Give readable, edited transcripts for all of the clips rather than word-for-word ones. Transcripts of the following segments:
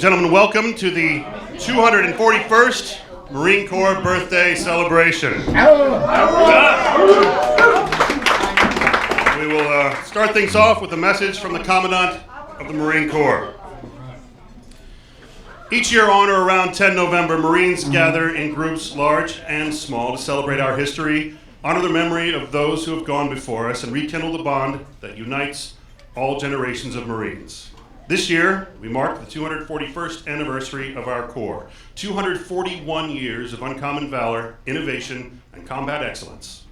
gentlemen, welcome to the 241st Marine Corps birthday celebration. We will start things off with a message from the Commandant of the Marine Corps. Each year on or around 10 November, Marines gather in groups large and small to celebrate our history, honor the memory of those who have gone before us, and rekindle the bond that unites all generations of Marines. This year, we mark the 241st anniversary of our Corps, 241 years of uncommon valor, innovation, and combat excellence.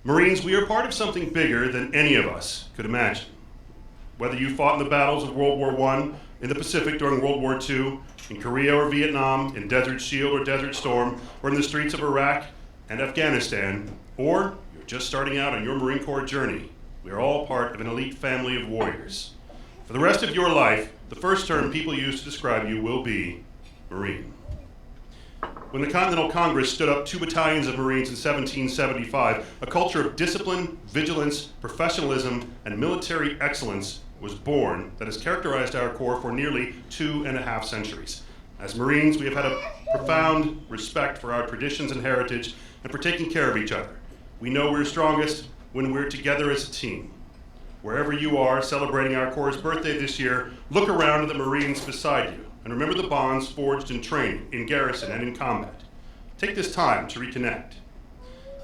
Marines, we are part of something bigger than any of us could imagine. Whether you fought in the battles of World War I, in the Pacific during World War II, in Korea or Vietnam, in Desert Shield or Desert Storm, or in the streets of Iraq and Afghanistan, or you're just starting out on your Marine Corps journey, we are all part of an elite family of warriors. For the rest of your life, the first term people use to describe you will be Marine. When the Continental Congress stood up 2 battalions of Marines in 1775, a culture of discipline, vigilance, professionalism, and military excellence was born that has characterized our Corps for nearly 2.5 centuries. As Marines, we have had a profound respect for our traditions and heritage and for taking care of each other. We know we're strongest when we're together as a team. Wherever you are celebrating our Corps' birthday this year, look around at the Marines beside you and remember the bonds forged in training, in garrison, and in combat. Take this time to reconnect.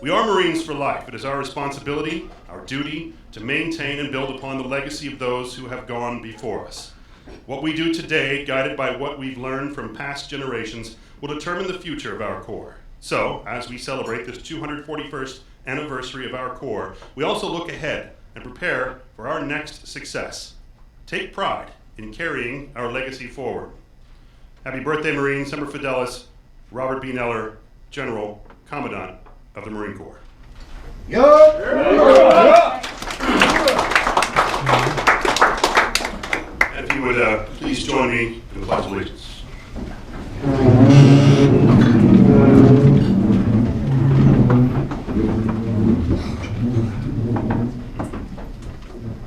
We are Marines for life. It is our responsibility, our duty, to maintain and build upon the legacy of those who have gone before us. What we do today, guided by what we've learned from past generations, will determine the future of our Corps. So, as we celebrate this 241st anniversary of our Corps, we also look ahead and prepare for our next success. Take pride in carrying our legacy forward. Happy birthday, Marines. Semper Fidelis, Robert B. Neller, General, Commandant of the Marine Corps. And if you would please join me in the Pledge of Allegiance.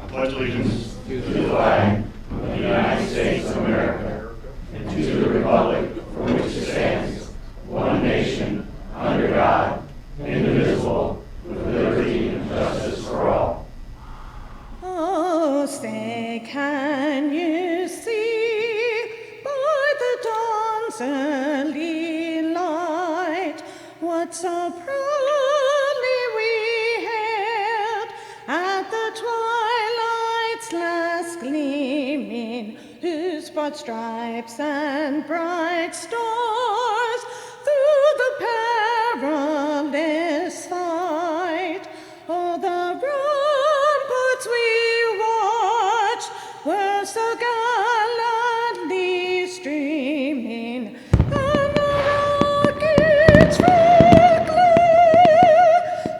I pledge allegiance to the flag of the United States of America and to the republic for which it stands, one nation, under God, indivisible, with liberty and justice for all. Oh, say, can you see by the dawn's early light what so proudly we hailed at the twilight's last gleaming, whose broad stripes and bright stars through the perilous fight, oh, the ramparts we watched were so gallantly streaming, and the rockets flew clear,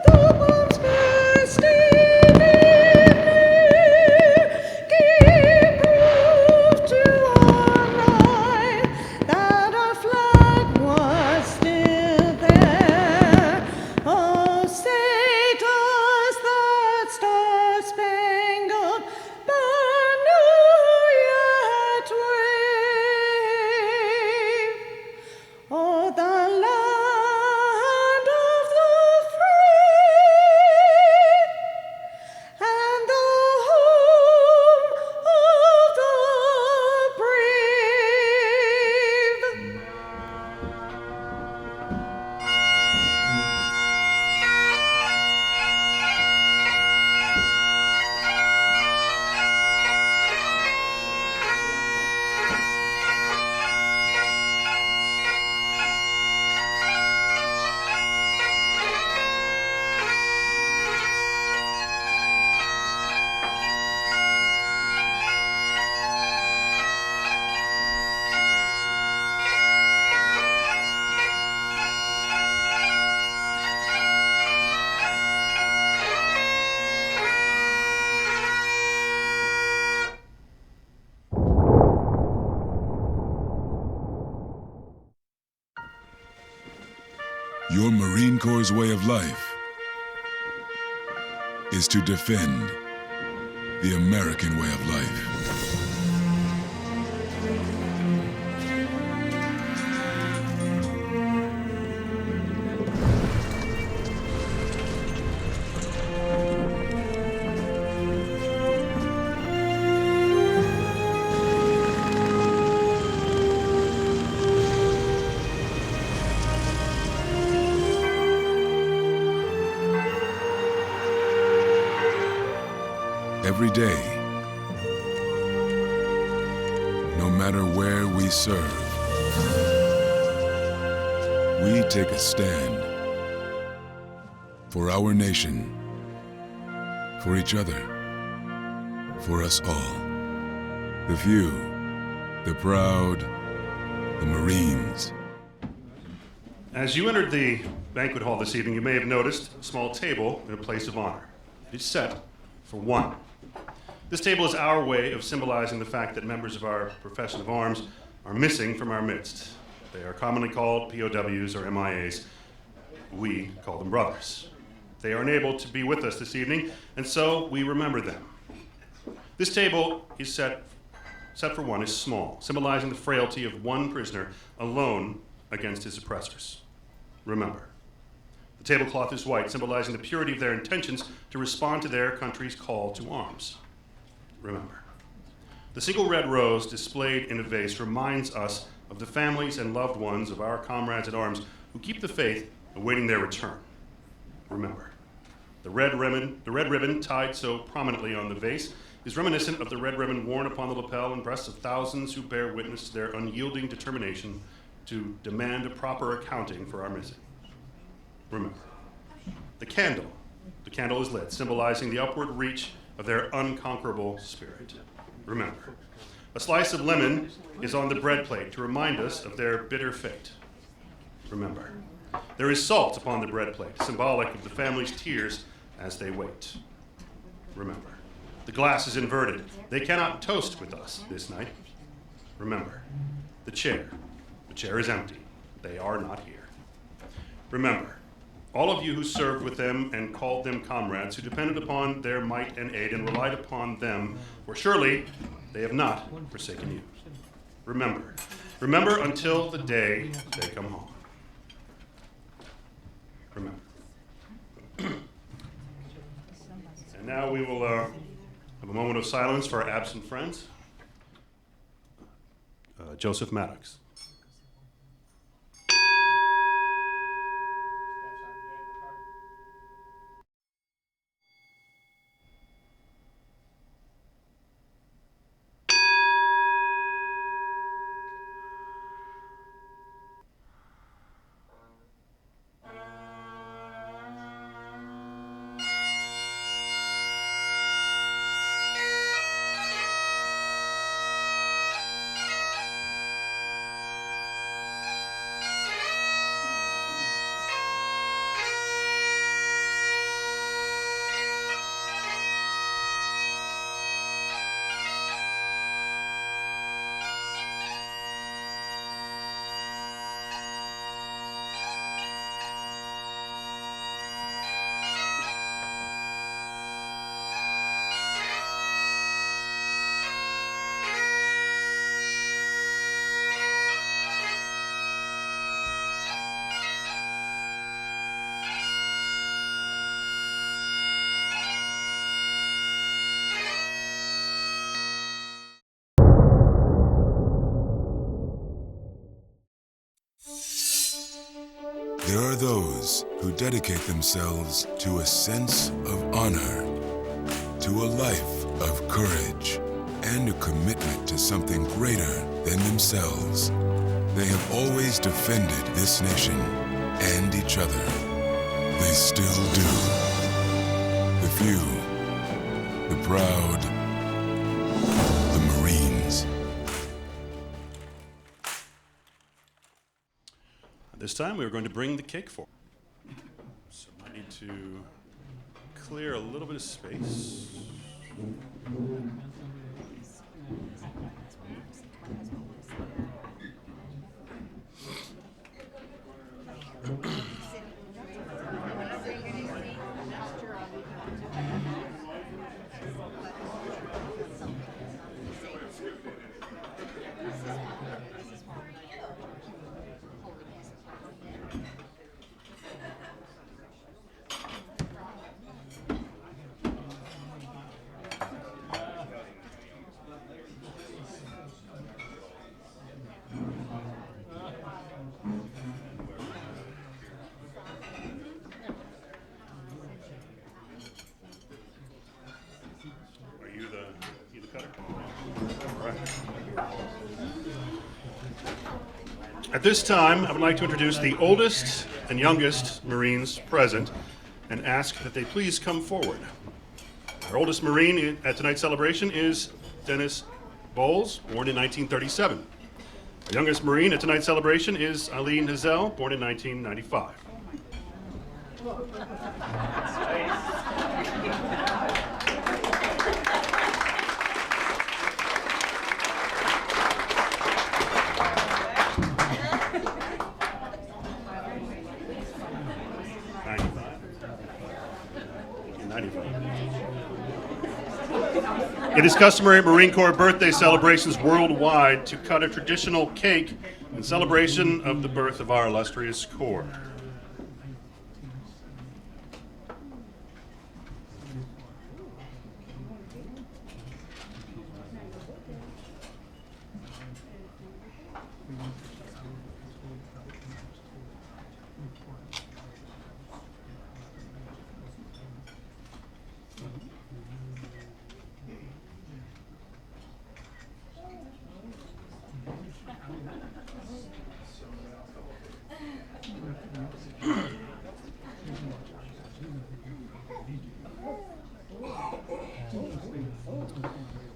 the bombs bursting in air, gave proof to our eye that our flag was still there. Oh, say does that star-spangled banner yet wave? Oh, the land of the free and the home of the brave. Your Marine Corps' way of life is to defend the American way of life. every day, no matter where we serve, we take a stand for our nation, for each other, for us all. The few, the proud, the Marines. As you entered the banquet hall this evening, you may have noticed a small table in a place of honor. It is set for one. This table is our way of symbolizing the fact that members of our profession of arms are missing from our midst. They are commonly called POWs or MIAs. We call them brothers. They are unable to be with us this evening, and so we remember them. This table is set for one is small, symbolizing the frailty of one prisoner alone against his oppressors. Remember. The tablecloth is white, symbolizing the purity of their intentions to respond to their country's call to arms. Remember. The single red rose displayed in a vase reminds us of the families and loved ones of our comrades at arms who keep the faith awaiting their return. Remember. The red ribbon tied so prominently on the vase is reminiscent of the red ribbon worn upon the lapel and breasts of thousands who bear witness to their unyielding determination to demand a proper accounting for our missing. Remember. The candle is lit, symbolizing the upward reach of their unconquerable spirit. Remember. A slice of lemon is on the bread plate to remind us of their bitter fate. Remember. There is salt upon the bread plate, symbolic of the family's tears as they wait. Remember. The glass is inverted. They cannot toast with us this night. Remember. The chair is empty. They are not here. Remember. All of you who served with them and called them comrades, who depended upon their might and aid and relied upon them, for surely they have not forsaken you. Remember. Remember until the day they come home. Remember. And now we will have a moment of silence for our absent friends. Joseph Maddox. There are those who dedicate themselves to a sense of honor, to a life of courage, and a commitment to something greater than themselves. They have always defended this nation and each other. They still do. The few, the proud, the Marines. This time we are going to bring the cake forward. So I need to clear a little bit of space. At this time, I would like to introduce the oldest and youngest Marines present and ask that they please come forward. Our oldest Marine at tonight's celebration is Dennis Bowles, born in 1937. Our youngest Marine at tonight's celebration is Eileen Hazel, born in 1995. It is customary at Marine Corps birthday celebrations worldwide to cut a traditional cake in celebration of the birth of our illustrious Corps.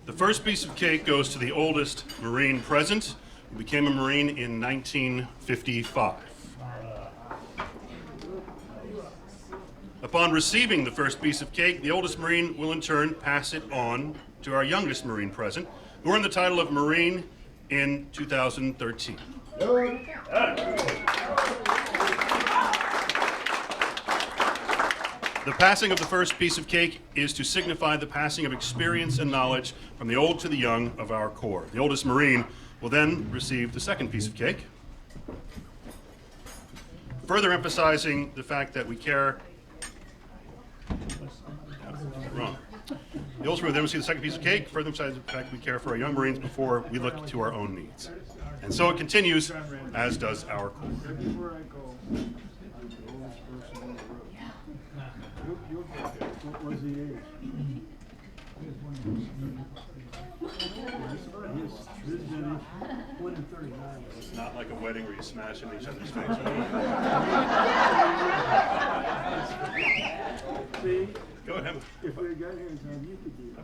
The first piece of cake goes to the oldest Marine present, who became a Marine in 1955. Upon receiving the first piece of cake, the oldest Marine will in turn pass it on to our youngest Marine present, who earned the title of Marine in 2013. The passing of the first piece of cake is to signify the passing of experience and knowledge from the old to the young of our Corps. The oldest Marine will then receive the second piece of cake, further emphasizing the fact that we care. Wrong. The oldest Marine will then receive the second piece of cake, further emphasizing the fact that we care for our young Marines before we look to our own needs. And so it continues, as does our Corps. Before I go, the oldest person in the room. What was the age? His age, 139. It's not like a wedding where you smash in each other's face. See, Go ahead. if we got here in time, you could do it.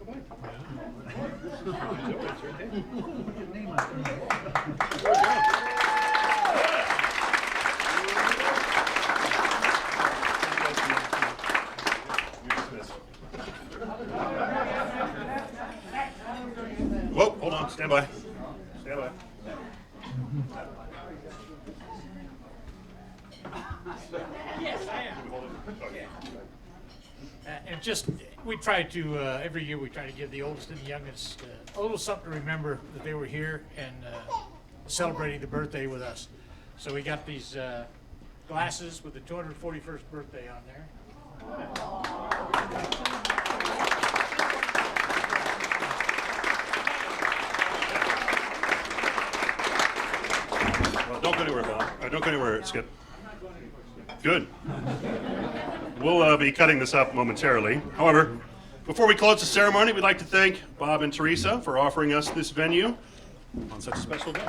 Whoa, hold on, stand by. Stand by. Yes, I am. And just, we try to, every year we try to give the oldest and the youngest a little something to remember that they were here and celebrating the birthday with us. So we got these glasses with the 241st birthday on there. Well, don't go anywhere, Bob. Don't go anywhere, Skip. Good. We'll be cutting this up momentarily. However, before we close the ceremony, we'd like to thank Bob and Teresa for offering us this venue on such a special day.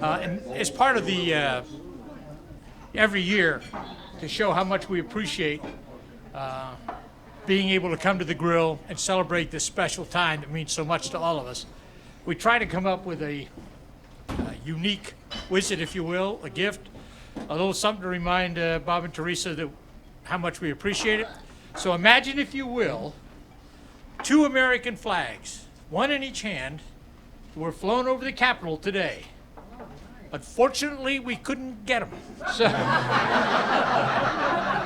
And as part of the, every year, to show how much we appreciate being able to come to the grill and celebrate this special time that means so much to all of us, we try to come up with a unique visit, if you will, a gift, a little something to remind Bob and Teresa that how much we appreciate it. So imagine, if you will, 2 American flags, one in each hand, were flown over the Capitol today. Unfortunately, we couldn't get them.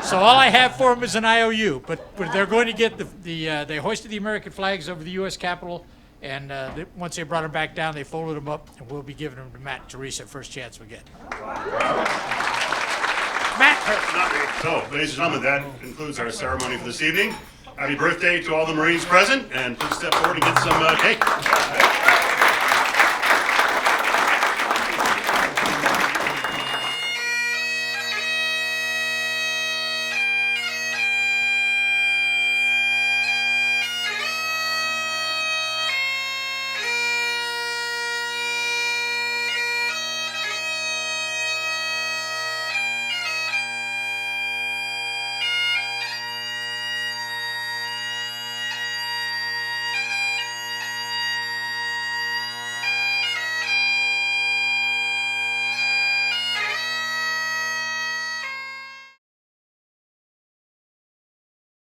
So all I have for them is an IOU, but they're going to get they hoisted the American flags over the U.S. Capitol, and once they brought them back down, they folded them up, and we'll be giving them to Matt and Teresa first chance we get. Matt. So, ladies and gentlemen, that concludes our ceremony for this evening. Happy birthday to all the Marines present, and please step forward and get some cake.